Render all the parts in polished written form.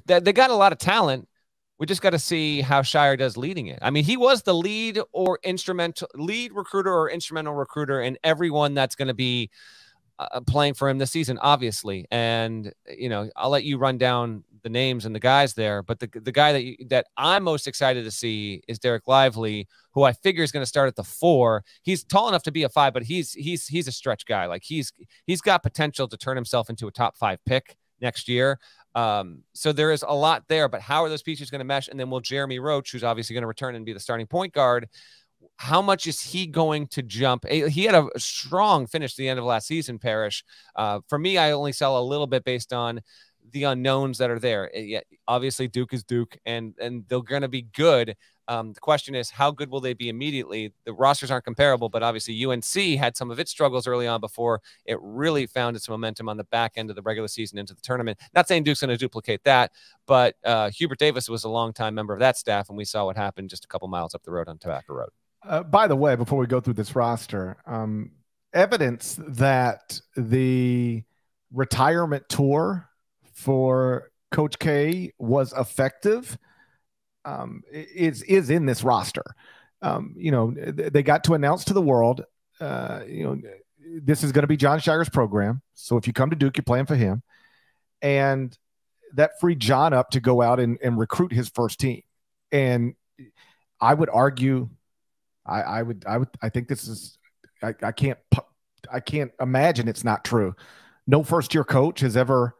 they got a lot of talent. We just got to see how Shire does leading it. I mean, he was the lead recruiter or instrumental recruiter in everyone that's going to be playing for him this season, obviously. And, you know, I'll let you run down the names and the guys there. But the guy that I'm most excited to see is Derek Lively, who I figure is going to start at the 4. He's tall enough to be a 5, but he's a stretch guy. Like he's got potential to turn himself into a top 5 pick next year. So there is a lot there, but how are those pieces going to mesh? And then will Jeremy Roach, who's obviously going to return and be the starting point guard, how much is he going to jump? He had a strong finish at the end of last season, Parrish. For me, I only sell a little bit based on the unknowns that are there. Yeah, obviously Duke is Duke, and they're going to be good. The question is, how good will they be immediately? The rosters aren't comparable, but obviously UNC had some of its struggles early on before it really found its momentum on the back end of the regular season into the tournament. Not saying Duke's going to duplicate that, but Hubert Davis was a longtime member of that staff, and we saw what happened just a couple miles up the road on Tobacco Road. By the way, before we go through this roster, evidence that the retirement tour for Coach K was effective is in this roster. You know, they got to announce to the world, you know, this is going to be John Shire's program. So if you come to Duke, you're playing for him. And that freed John up to go out and recruit his first team. And I would argue, I think this is, I can't imagine it's not true. No first-year coach has ever,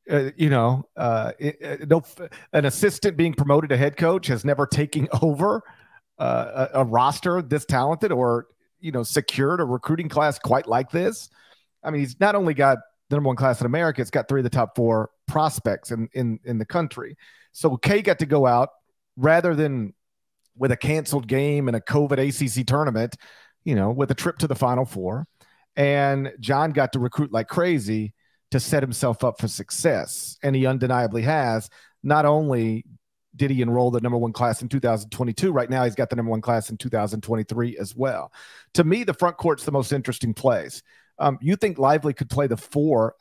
an assistant being promoted to head coach has never taken over a roster this talented or, you know, secured a recruiting class quite like this. I mean, he's not only got the #1 class in America, it's got 3 of the top 4 prospects in the country. So K got to go out rather than with a canceled game and a COVID ACC tournament, you know, with a trip to the Final Four. And John got to recruit like crazy to set himself up for success. And he undeniably has. Not only did he enroll the #1 class in 2022, right now he's got the #1 class in 2023 as well. To me, the front court's the most interesting place. You think Lively could play the 4?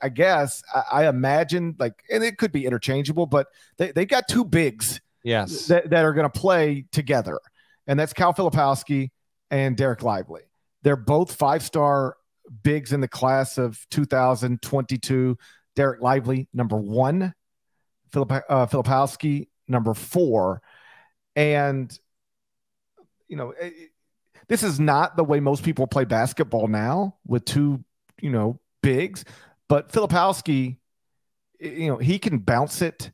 I guess. I imagine, like, and it could be interchangeable, but they got 2 bigs. Yes, that are going to play together, and that's Cal Filipowski and Derek Lively. They're both 5-star bigs in the class of 2022. Derek Lively, #1, Filipowski, #4. And, you know, this is not the way most people play basketball now with 2, you know, bigs, but Filipowski, you know, he can bounce it.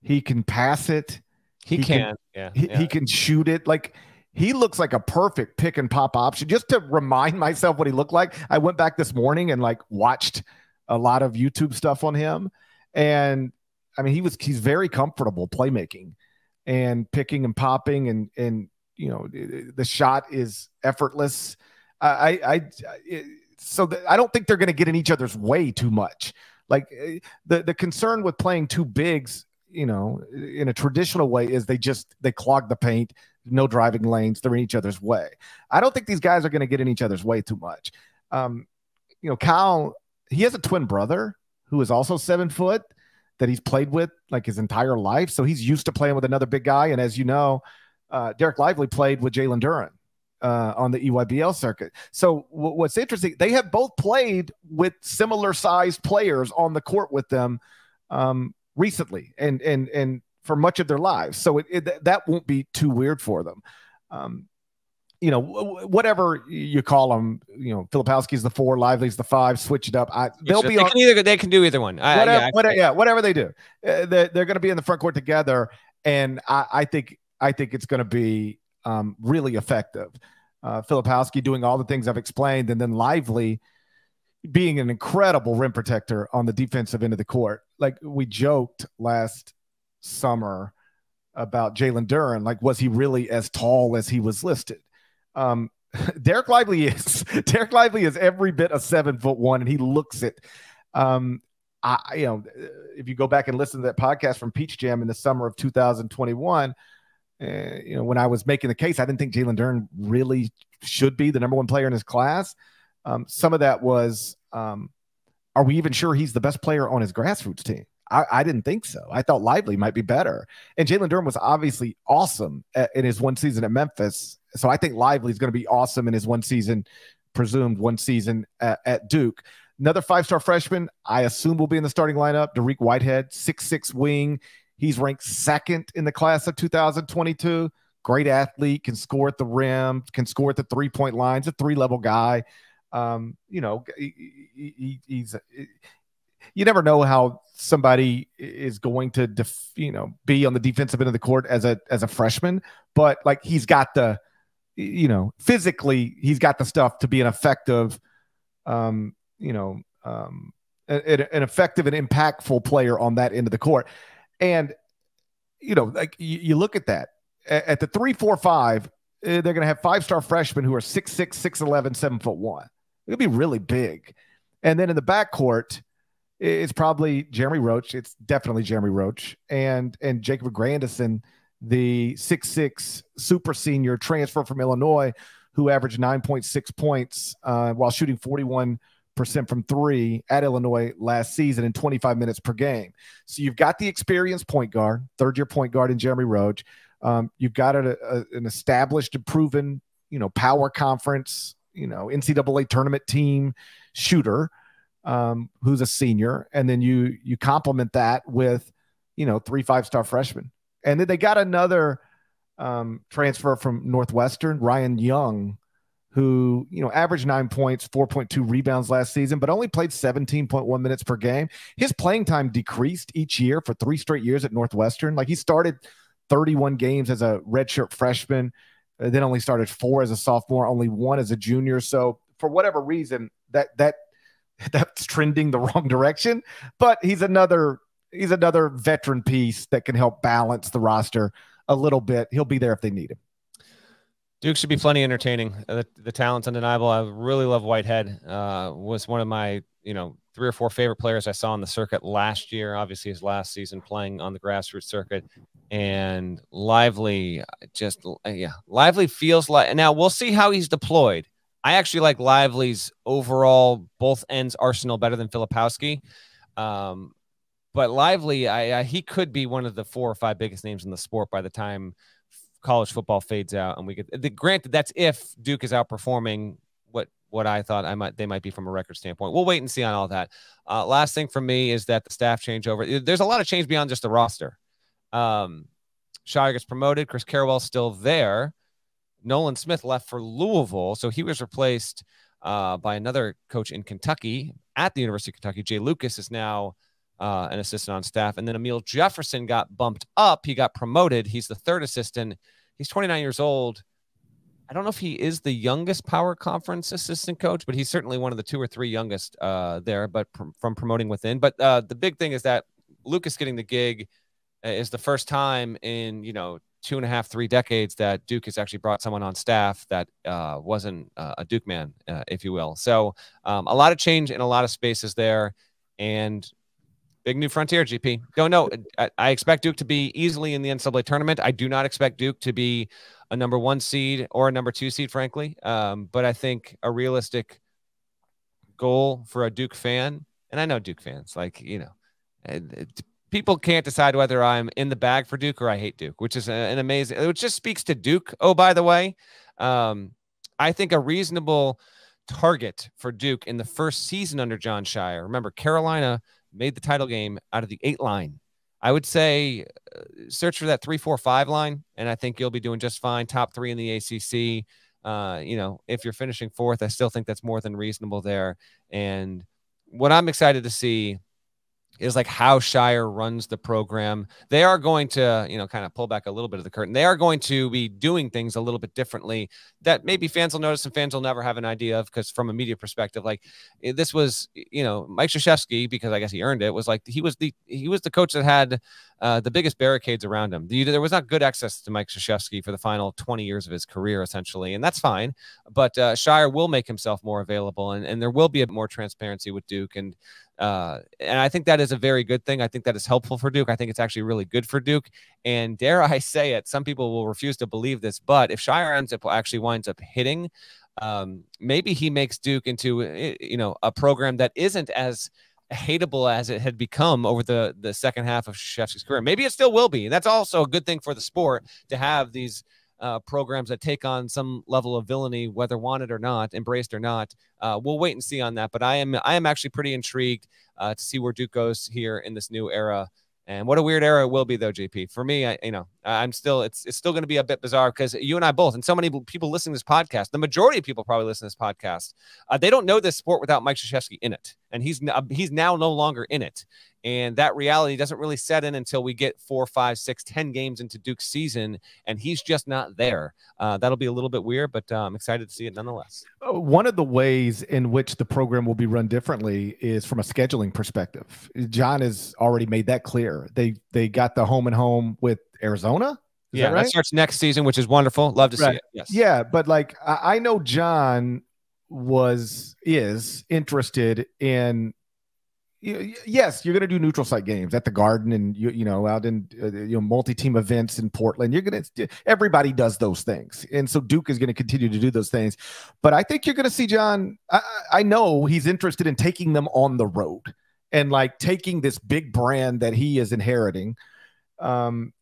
He can pass it. He can shoot it. Like, he looks like a perfect pick and pop option. Just to remind myself what he looked like, I went back this morning and like watched a lot of YouTube stuff on him. And I mean, he's very comfortable playmaking and picking and popping, and you know, the shot is effortless. So I don't think they're going to get in each other's way too much. Like, the concern with playing 2 bigs, you know, in a traditional way, is they clog the paint, no driving lanes, they're in each other's way. I don't think these guys are going to get in each other's way too much. You know, Cal, he has a twin brother who is also 7 foot that he's played with like his entire life. So he's used to playing with another big guy. And as you know, Derek Lively played with Jalen Duren on the EYBL circuit. So what's interesting, they have both played with similar sized players on the court with them recently and for much of their lives. So that won't be too weird for them. You know, whatever you call them, you know, Filipowski's the 4, Lively's the 5, switch it up. They can do either one. Whatever they do, they're going to be in the front court together. And I think it's going to be really effective. Filipowski doing all the things I've explained, and then Lively being an incredible rim protector on the defensive end of the court. Like, we joked last summer about Jalen Duren, like, was he really as tall as he was listed? Derek Lively is every bit of 7'1", and he looks it. You know, if you go back and listen to that podcast from Peach Jam in the summer of 2021, you know, when I was making the case, I didn't think Jalen Duren really should be the #1 player in his class. Some of that was, are we even sure he's the best player on his grassroots team? I didn't think so. I thought Lively might be better. And Jalen Durham was obviously awesome in his one season at Memphis. So I think Lively is going to be awesome in his presumed one season at Duke. Another 5-star freshman, I assume will be in the starting lineup, Dariq Whitehead, 6'6" wing. He's ranked second in the class of 2022. Great athlete, can score at the rim, can score at the three-point line. He's a three-level guy. He's you never know how somebody is going to be on the defensive end of the court as a freshman, but like he's got the physically he's got the stuff to be an effective an effective and impactful player on that end of the court. And like you look at that at the 3, 4, 5, they're going to have 5-star freshmen who are 6'6", 6'11", 7'1". It'll be really big. And then in the backcourt, it's probably Jeremy Roach. It's definitely Jeremy Roach and Jacob Grandison, the 6'6" super senior transfer from Illinois, who averaged 9.6 points while shooting 41% from three at Illinois last season in 25 minutes per game. So you've got the experienced point guard, third-year point guard in Jeremy Roach. You've got an established and proven, power conference, NCAA tournament team shooter who's a senior. And then you complement that with, 3 5-star freshmen. And then they got another transfer from Northwestern, Ryan Young, who, averaged 9 points, 4.2 rebounds last season, but only played 17.1 minutes per game. His playing time decreased each year for 3 straight years at Northwestern. Like he started 31 games as a redshirt freshman, then only started 4 as a sophomore, only 1 as a junior. So for whatever reason, that's trending the wrong direction. But he's another veteran piece that can help balance the roster a little bit. He'll be there if they need him. Duke should be plenty entertaining. The talent's undeniable. I really love Whitehead. Was one of my 3 or 4 favorite players I saw on the circuit last year. Obviously, his last season playing on the grassroots circuit. And Lively, Lively feels like, now we'll see how he's deployed. I actually like Lively's overall both ends arsenal better than Filipowski. But Lively, he could be one of the 4 or 5 biggest names in the sport by the time college football fades out, and we get granted that's if Duke is outperforming what I thought they might be from a record standpoint. We'll wait and see on all that. Last thing for me is that the staff changeover. There's a lot of change beyond just the roster. Shire gets promoted. Chris Carrawell's still there. Nolan Smith left for Louisville, so he was replaced by another coach in Kentucky at the University of Kentucky. Jay Lucas is now an assistant on staff. And then Emil Jefferson got bumped up. He got promoted. He's the 3rd assistant. He's 29 years old. I don't know if he is the youngest power conference assistant coach, but he's certainly one of the 2 or 3 youngest there, but from promoting within. But the big thing is that Lucas getting the gig is the first time in, 2.5, 3 decades that Duke has actually brought someone on staff that wasn't a Duke man, if you will. So a lot of change in a lot of spaces there. And big new frontier, GP. Don't know. I expect Duke to be easily in the NCAA tournament. I do not expect Duke to be a number 1 seed or a number 2 seed, frankly. But I think a realistic goal for a Duke fan, and I know Duke fans, people can't decide whether I'm in the bag for Duke or I hate Duke, which is an amazing, which just speaks to Duke. Oh, by the way, I think a reasonable target for Duke in the first season under John Shire. Remember, Carolina made the title game out of the 8 line. I would say search for that 3, 4, 5 line, and I think you'll be doing just fine. Top 3 in the ACC. If you're finishing 4th, I still think that's more than reasonable there. And what I'm excited to see is how Shire runs the program. They are going to, kind of pull back a little bit of the curtain. They are going to be doing things a little bit differently that maybe fans will notice and fans will never have an idea of, because from a media perspective, this was, Mike Krzyzewski, because I guess he earned it, was he was the coach that had the biggest barricades around him. There was not good access to Mike Krzyzewski for the final 20 years of his career, essentially, and that's fine. But Shire will make himself more available, and there will be a bit more transparency with Duke. And I think that is a very good thing. I think that is helpful for Duke. I think it's actually really good for Duke. And dare I say it, some people will refuse to believe this, but if Shire actually winds up hitting, maybe he makes Duke into, a program that isn't as hateable as it had become over the second half of Krzyzewski's career. Maybe it still will be. And that's also a good thing for the sport to have these programs that take on some level of villainy, whether wanted or not, embraced or not. We'll wait and see on that. But I am actually pretty intrigued to see where Duke goes here in this new era. And what a weird era it will be, though, JP. For me, I'm still, it's still going to be a bit bizarre because you and I both, and so many people listening to this podcast, the majority of people probably listen to this podcast, they don't know this sport without Mike Krzyzewski in it. And he's now no longer in it. And that reality doesn't really set in until we get 4, 5, 6, 10 games into Duke's season, and he's just not there. That'll be a little bit weird, but I'm excited to see it nonetheless. One of the ways in which the program will be run differently is from a scheduling perspective. John has already made that clear. They got the home and home with Arizona. Is that right? That starts next season, which is wonderful. Love to see it. Yes. Yeah, but like I know John is interested in. Yes, you're going to do neutral site games at the Garden and out in multi-team events in Portland. Everybody does those things, and so Duke is going to continue to do those things. But I think you're going to see John. I know he's interested in taking them on the road and like taking this big brand that he is inheriting, and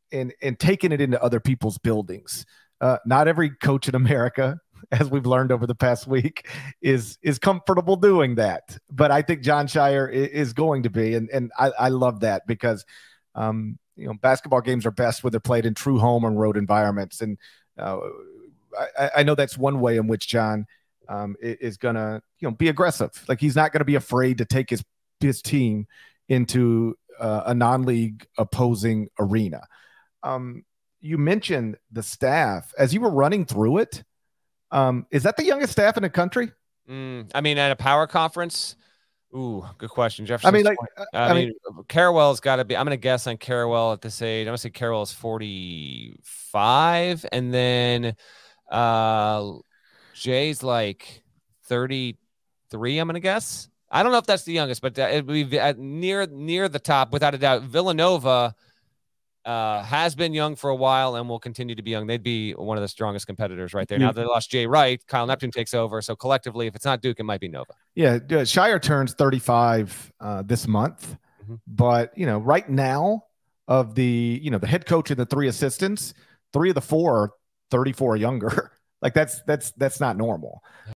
taking it into other people's buildings. Not every coach in America, as we've learned over the past week, is comfortable doing that. But I think Jon Scheyer is going to be, and I love that because basketball games are best when they're played in true home and road environments. And I know that's one way in which John is going to be aggressive. Like he's not going to be afraid to take his team into a non-league opposing arena. You mentioned the staff as you were running through it. Is that the youngest staff in the country? I mean, at a power conference. Ooh, good question, Jefferson. I mean, Carrawell's got to be. I'm going to guess on Carrawell at this age. I'm going to say Carrawell is 45, and then Jay's like 33. I'm going to guess. I don't know if that's the youngest, but it would be near the top without a doubt. Villanova has been young for a while and will continue to be young. They'd be one of the strongest competitors right there. Now they lost Jay Wright, Kyle Neptune takes over. So collectively, if it's not Duke, it might be Nova. Yeah, Scheyer turns 35 this month. But right now, of the the head coach and the 3 assistants, 3 of the 4 are 34 or younger. Like that's not normal.